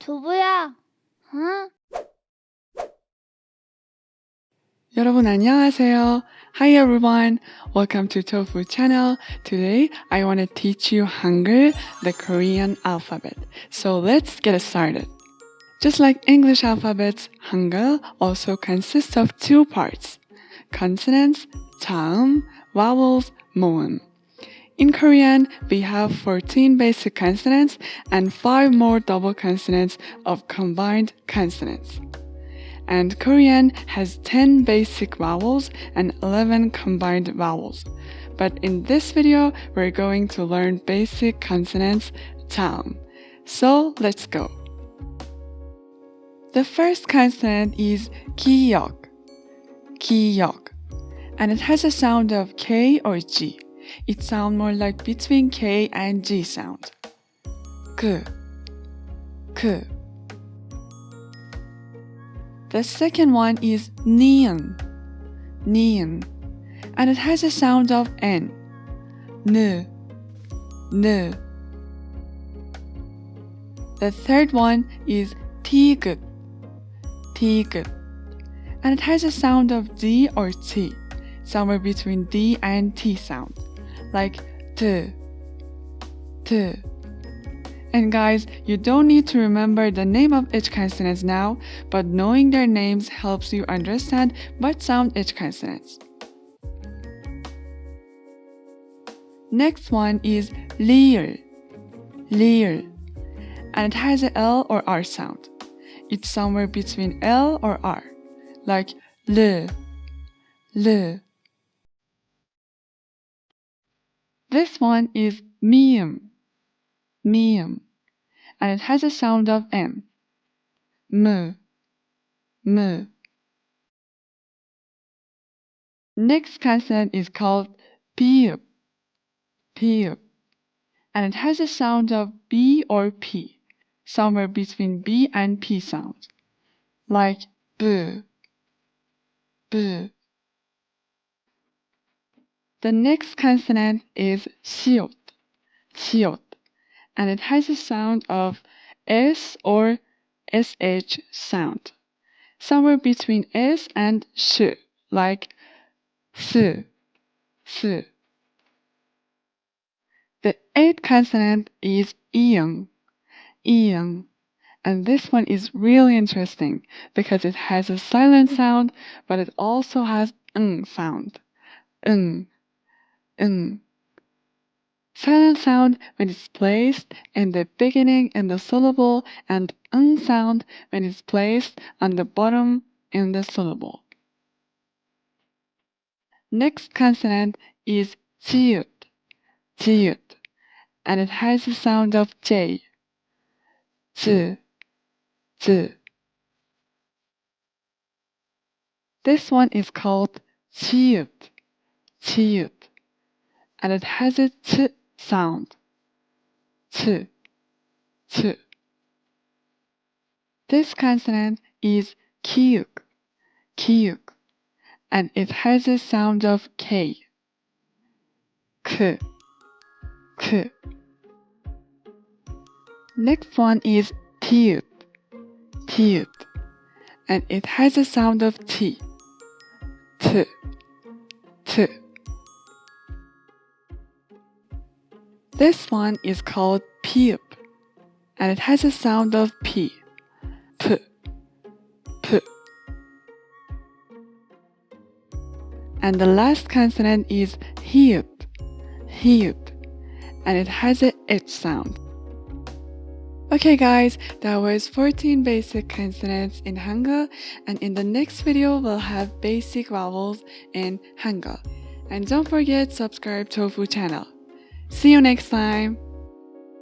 두부야, 응? 여러분 안녕하세요. Hi everyone. Welcome to Tofu channel. Today I want to teach you Hangul, the Korean alphabet. So let's get started. Just like English alphabets, Hangul also consists of two parts: consonants, 자음, vowels, 모음. In Korean, we have 14 basic consonants and 5 more double consonants of combined consonants. And Korean has 10 basic vowels and 11 combined vowels. But in this video, we're going to learn basic consonants, 자음. So let's go. The first consonant is 기역, 기역, and it has a sound of K or G. It sounds more like between K and G sound. 그, 그. The second one is 니은, 니은, and it has a sound of N. 느, 느. The third one is 티귿, 티귿, and it has a sound of D or T, somewhere between D and T sound, like 드, 드. And guys, you don't need to remember the name of each consonant now, but knowing their names helps you understand what sound each consonant. Next one is 리을, 리을, and it has a L or R sound. It's somewhere between L or R, like 르, 르. This one is 미음, 미음, and it has a sound of M. 무, 무. Next consonant is called 비읍, 비읍, and it has a sound of B or P, somewhere between B and P sound, like 부, 부. The next consonant is 시옷, 시옷, and it has a sound of S or SH sound, somewhere between S and sh, like 스, 스. The eighth consonant is 이응, 이응, and this one is really interesting because it has a silent sound, but it also has 응 sound, 응, 응. Silent sound when it's placed in the beginning in the syllable, and 응 sound when it's placed on the bottom in the syllable. Next consonant is 지읒, 지읒, and it has the sound of J. 즈, 즈. This one is called 치읓, 치읓, and it has a ch sound. 치, 치. This consonant is 키읔, 키읔, and it has a sound of K. 크, 크. Next one is 티읕, 티읕, and it has a sound of T. 트, 트. This one is called 피읍, and it has a sound of P. P, P. And the last consonant is 히읗, 히읗, and it has a H sound. Okay guys, that was 14 basic consonants in Hangul, and in the next video we'll have basic vowels in Hangul. And don't forget subscribe Tofu channel. See you next time!